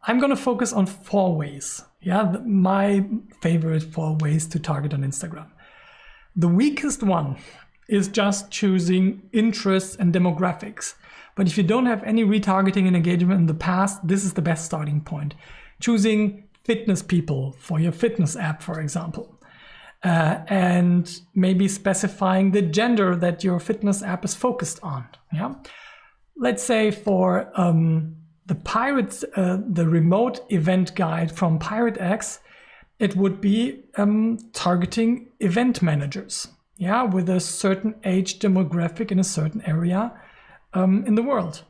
I'm going to focus on 4 ways. Yeah, my favorite 4 ways to target on Instagram. The weakest one is just choosing interests and demographics. But if you don't have any retargeting and engagement in the past, this is the best starting point. Choosing fitness people for your fitness app, for example. And maybe specifying the gender that your fitness app is focused on. Yeah, let's say for the remote event guide from Piratex, it would be targeting event managers. Yeah, with a certain age demographic in a certain area in the world.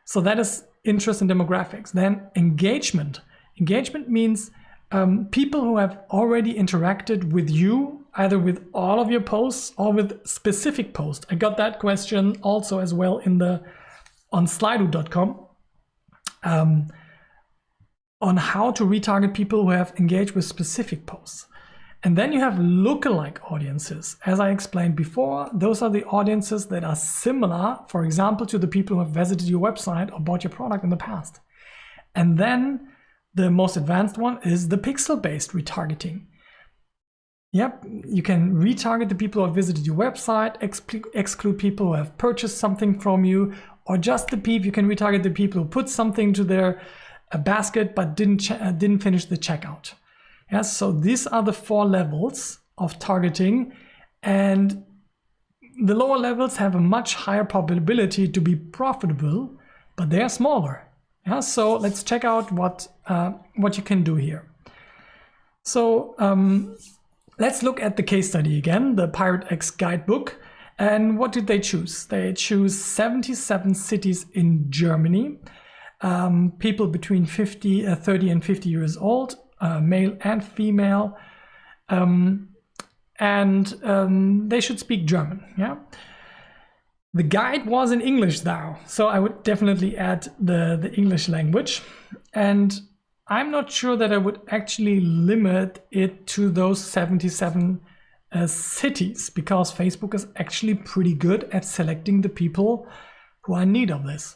So that is interest and demographics. Then engagement. Engagement means people who have already interacted with you, either with all of your posts or with specific posts. I got that question also as well on slido.com on how to retarget people who have engaged with specific posts. And then you have lookalike audiences. As I explained before, those are the audiences that are similar, for example, to the people who have visited your website or bought your product in the past. And then the most advanced one is the pixel-based retargeting. Yep, you can retarget the people who have visited your website, exclude people who have purchased something from you, or just you can retarget the people who put something to their basket but didn't finish the checkout. Yes, so these are the 4 levels of targeting, and the lower levels have a much higher probability to be profitable, but they are smaller. Yeah, so let's check out what you can do here. So let's look at the case study again, the Piratex guidebook. And what did they choose? They choose 77 cities in Germany, people between 30 and 50 years old, male and female, and they should speak German. Yeah. The guide was in English now, so I would definitely add the English language. And I'm not sure that I would actually limit it to those 77 cities, because Facebook is actually pretty good at selecting the people who are in need of this.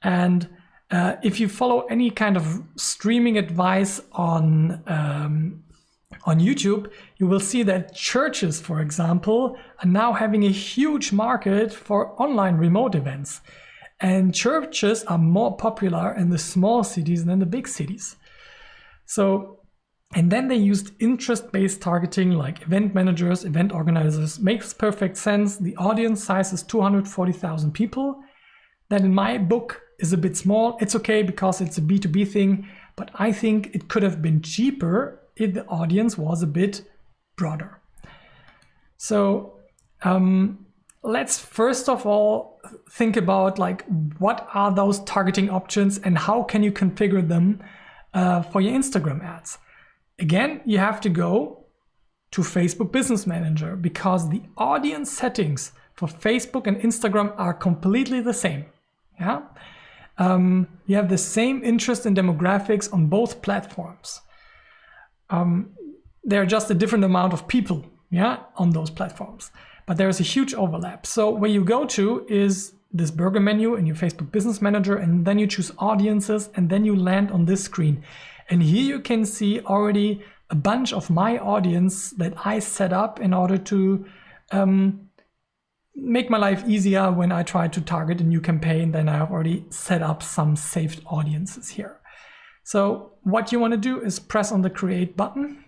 And if you follow any kind of streaming advice on YouTube, you will see that churches, for example, are now having a huge market for online remote events. And churches are more popular in the small cities than the big cities. So, and then they used interest-based targeting like event managers, event organizers. Makes perfect sense. The audience size is 240,000 people. That in my book is a bit small. It's okay because it's a B2B thing, but I think it could have been cheaper if the audience was a bit broader. So let's first of all think about like what are those targeting options and how can you configure them for your Instagram ads. Again, you have to go to Facebook Business Manager because the audience settings for Facebook and Instagram are completely the same. Yeah, you have the same interest and demographics on both platforms. There are just a different amount of people, yeah, on those platforms, but there is a huge overlap. So where you go to is this burger menu in your Facebook Business Manager, and then you choose audiences, and then you land on this screen. And here you can see already a bunch of my audience that I set up in order to make my life easier when I try to target a new campaign. Then I have already set up some saved audiences here. So what you want to do is press on the create button,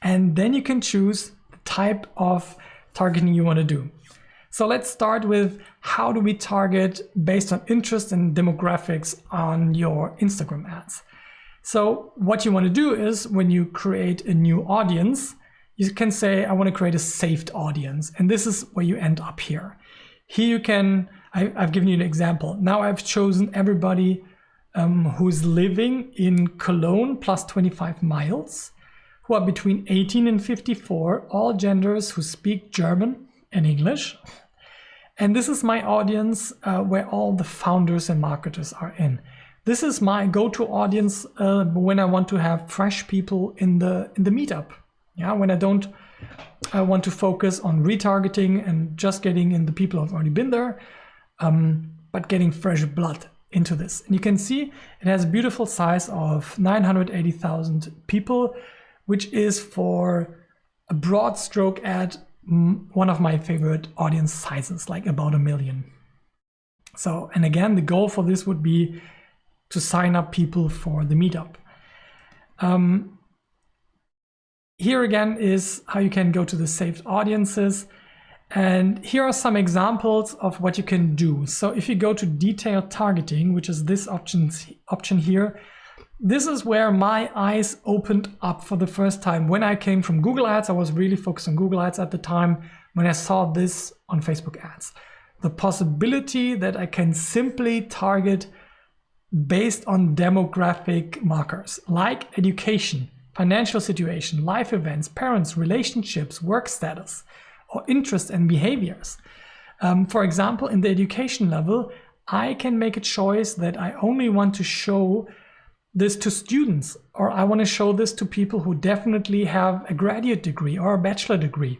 and then you can choose the type of targeting you want to do. So let's start with how do we target based on interest and demographics on your Instagram ads. So what you want to do is when you create a new audience, you can say, I want to create a saved audience. And this is where you end up here. Here you can, I've given you an example. Now I've chosen everybody who's living in Cologne plus 25 miles, who are between 18 and 54, all genders who speak German and English. And this is my audience where all the founders and marketers are in. This is my go-to audience when I want to have fresh people in the meetup. Yeah, when I don't want to focus on retargeting and just getting in the people who have already been there, but getting fresh blood into this. And you can see it has a beautiful size of 980,000 people, which is for a broad stroke ad one of my favorite audience sizes, like about 1 million. So, and again, the goal for this would be to sign up people for the meetup. Here again is how you can go to the saved audiences. And here are some examples of what you can do. So if you go to detailed targeting, which is this option here, this is where my eyes opened up for the first time. When I came from Google Ads, I was really focused on Google Ads at the time. When I saw this on Facebook Ads, the possibility that I can simply target based on demographic markers like education, financial situation, life events, parents, relationships, work status, or interest and behaviors. For example, in the education level, I can make a choice that I only want to show this to students, or I want to show this to people who definitely have a graduate degree or a bachelor degree,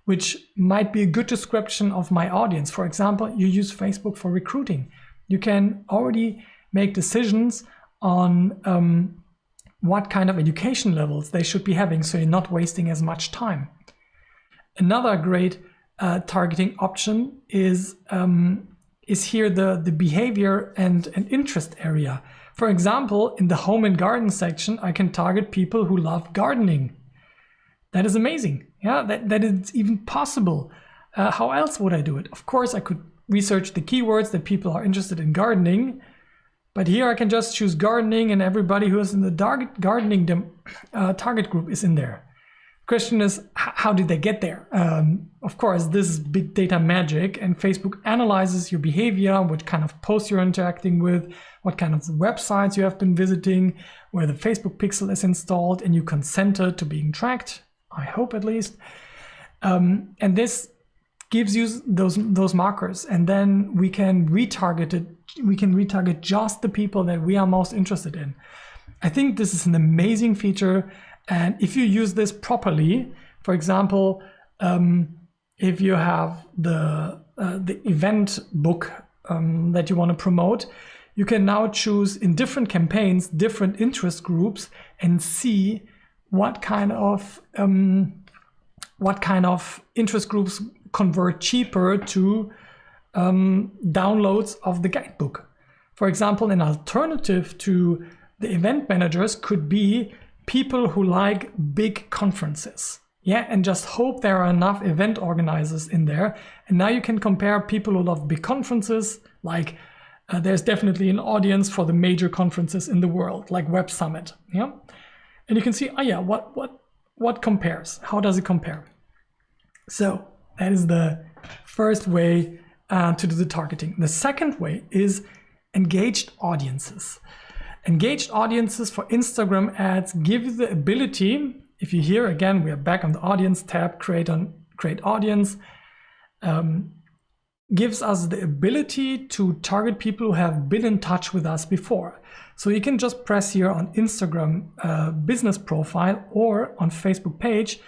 which might be a good description of my audience. For example, you use Facebook for recruiting. You can already make decisions on what kind of education levels they should be having, so you're not wasting as much time. Another great targeting option is here the behavior and interest area. For example, in the home and garden section, I can target people who love gardening. That is amazing. Yeah, that is even possible. How else would I do it? Of course, I could research the keywords that people are interested in gardening, but here I can just choose gardening and everybody who is in the gardening target group is in there. Question is, how did they get there? Of course, this is big data magic, and Facebook analyzes your behavior, what kind of posts you're interacting with, what kind of websites you have been visiting, where the Facebook pixel is installed, and you consented to being tracked, I hope at least. And this gives you those markers, and then we can retarget it. We can retarget just the people that we are most interested in. I think this is an amazing feature. And if you use this properly, for example, if you have the event book that you want to promote, you can now choose in different campaigns, different interest groups, and see what kind of interest groups convert cheaper to downloads of the guidebook. For example, an alternative to the event managers could be people who like big conferences, yeah, and just hope there are enough event organizers in there. And now you can compare people who love big conferences, like there's definitely an audience for the major conferences in the world, like Web Summit, yeah. And you can see, oh yeah, what compares? How does it compare? So that is the first way to do the targeting. The second way is engaged audiences. Engaged audiences for Instagram ads give you the ability, if you hear again, we are back on the audience tab, create audience, gives us the ability to target people who have been in touch with us before. So you can just press here on Instagram business profile or on Facebook page,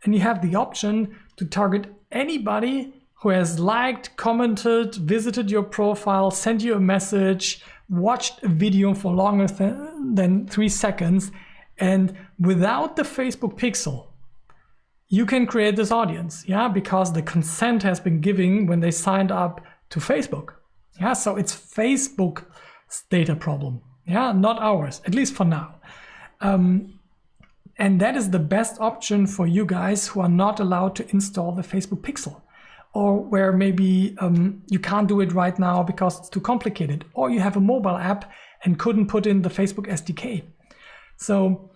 and you have the option to target anybody who has liked, commented, visited your profile, sent you a message, watched a video for longer than 3 seconds, and without the Facebook pixel, you can create this audience, yeah, because the consent has been given when they signed up to Facebook. Yeah, so it's Facebook's data problem, yeah, not ours, at least for now. And that is the best option for you guys who are not allowed to install the Facebook pixel, or where maybe you can't do it right now because it's too complicated, or you have a mobile app and couldn't put in the Facebook SDK. So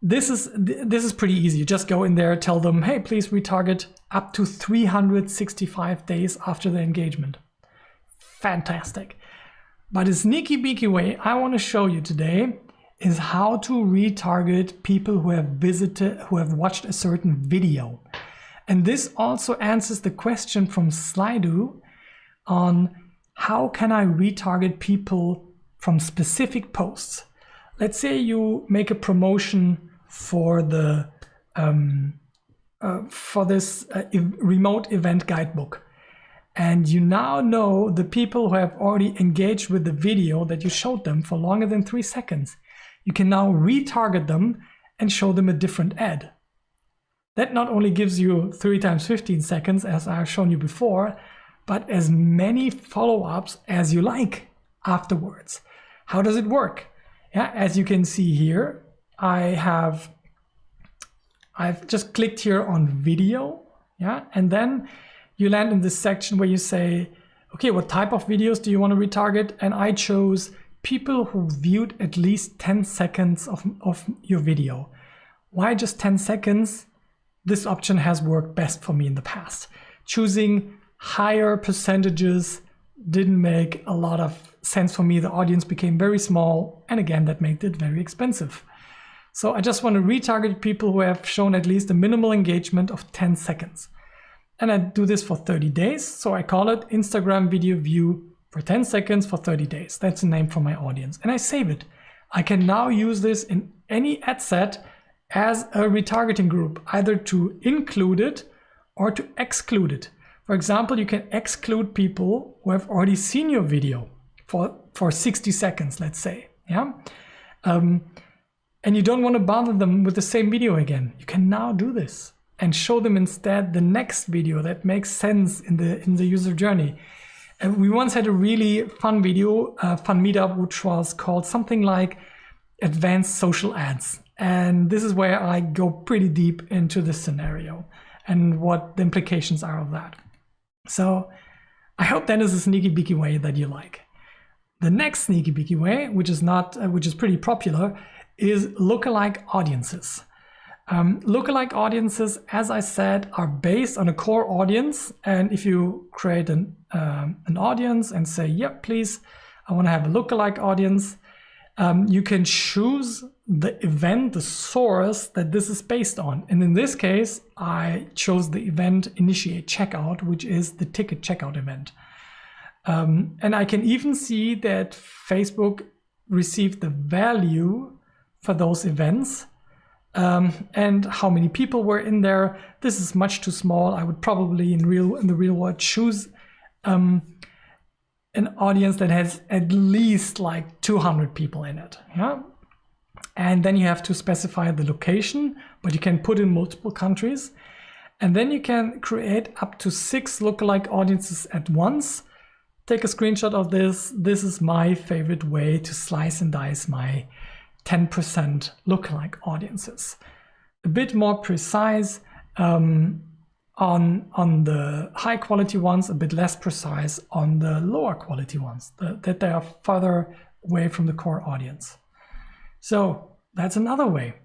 this is pretty easy. You just go in there, tell them, hey, please retarget up to 365 days after the engagement. Fantastic. But a sneaky beaky way I want to show you today is how to retarget people who have watched a certain video. And this also answers the question from Slido on how can I retarget people from specific posts. Let's say you make a promotion for the for this remote event guidebook, And you now know the people who have already engaged with the video that you showed them for longer than 3 seconds. You can now retarget them and show them a different ad. That not only gives you 3 times 15 seconds, as I've shown you before, but as many follow-ups as you like afterwards. How does it work? Yeah, as you can see here, I've just clicked here on video, yeah, and then you land in this section where you say, okay, what type of videos do you want to retarget? And I chose people who viewed at least 10 seconds of your video. Why just 10 seconds? This option has worked best for me in the past. Choosing higher percentages didn't make a lot of sense for me. The audience became very small, and again, that made it very expensive. So I just want to retarget people who have shown at least a minimal engagement of 10 seconds. And I do this for 30 days. So I call it Instagram video view for 10 seconds for 30 days. That's the name for my audience. And I save it. I can now use this in any ad set as a retargeting group, either to include it or to exclude it. For example, you can exclude people who have already seen your video for 60 seconds, let's say. Yeah. And you don't want to bother them with the same video again. You can now do this and show them instead the next video that makes sense in the user journey. And we once had a really fun video, fun meetup, which was called something like advanced social ads. And this is where I go pretty deep into this scenario and what the implications are of that. So I hope that is a sneaky beaky way that you like. The next sneaky beaky way, which is pretty popular, is lookalike audiences. Lookalike audiences, as I said, are based on a core audience. And if you create an audience and say, yep, please, I want to have a lookalike audience, you can choose the event, the source that this is based on. And in this case, I chose the event initiate checkout, which is the ticket checkout event. And I can even see that Facebook received the value for those events. And how many people were in there. This is much too small. I would probably in the real world choose an audience that has at least like 200 people in it. Yeah. And then you have to specify the location, but you can put in multiple countries. And then you can create up to 6 lookalike audiences at once. Take a screenshot of this. This is my favorite way to slice and dice my 10% lookalike audiences. A bit more precise on the high quality ones, a bit less precise on the lower quality ones, that they are further away from the core audience. So that's another way.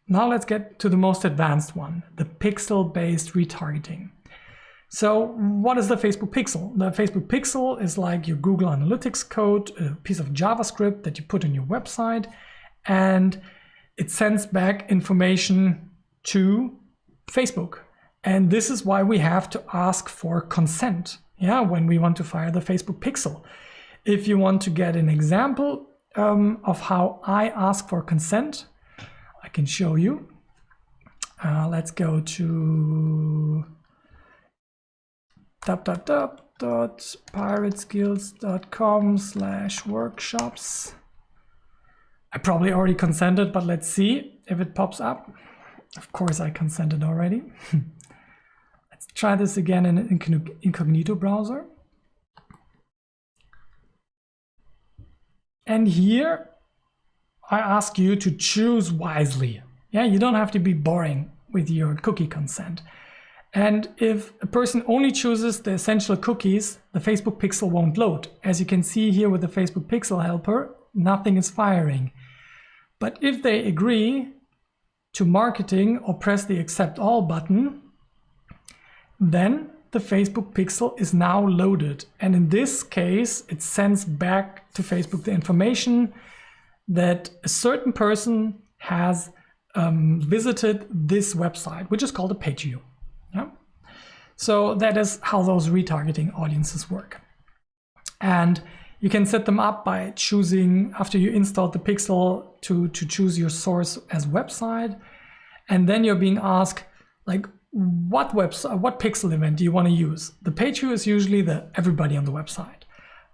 Now let's get to the most advanced one, the pixel-based retargeting. So what is the Facebook pixel? The Facebook pixel is like your Google Analytics code, a piece of JavaScript that you put on your website, and it sends back information to Facebook. And this is why we have to ask for consent, when we want to fire the Facebook pixel. If you want to get an example of how I ask for consent, I can show you. Let's go to pirateskills.com/workshops. I probably already consented, but let's see if it pops up. Of course I consented already. Let's try this again in an incognito browser. And here I ask you to choose wisely. You don't have to be boring with your cookie consent. And if a person only chooses the essential cookies, the Facebook pixel won't load. As you can see here with the Facebook pixel helper, nothing is firing. But if they agree to marketing or press the accept all button, then the Facebook pixel is now loaded. And in this case, it sends back to Facebook the information that a certain person has visited this website, which is called a page view. So that is how those retargeting audiences work. And you can set them up by choosing, after you installed the pixel, to choose your source as website. And then you're being asked, like, what website, what pixel event do you want to use? The page view is usually the everybody on the website.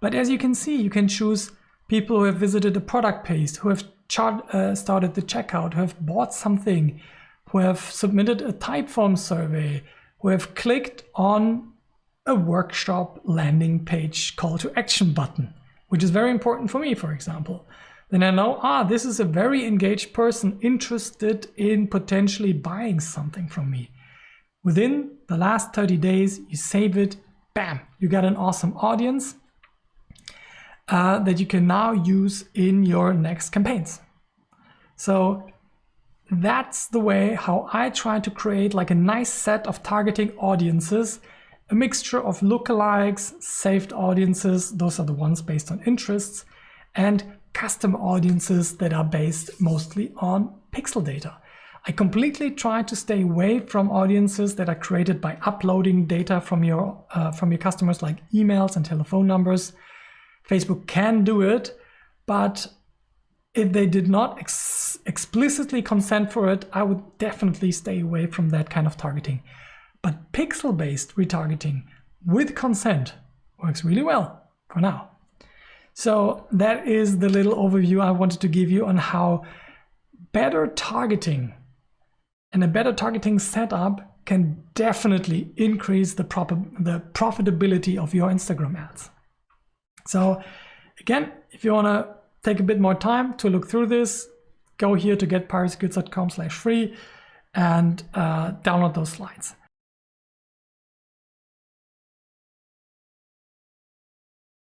But as you can see, you can choose people who have visited a product page, who have started the checkout, who have bought something, who have submitted a Typeform survey, who have clicked on a workshop landing page call to action button, which is very important for me, for example. Then I know, this is a very engaged person interested in potentially buying something from me. Within the last 30 days, you save it, bam, you got an awesome audience that you can now use in your next campaigns. So that's the way how I try to create like a nice set of targeting audiences, a mixture of lookalikes, saved audiences, those are the ones based on interests, and custom audiences that are based mostly on pixel data. I completely try to stay away from audiences that are created by uploading data from your customers, like emails and telephone numbers. Facebook can do it, but if they did not explicitly consent for it, I would definitely stay away from that kind of targeting. But pixel-based retargeting with consent works really well for now. So that is the little overview I wanted to give you on how better targeting and a better targeting setup can definitely increase the profitability of your Instagram ads. So again, if you want to take a bit more time to look through this, go here to getpirateskills.com/free and download those slides.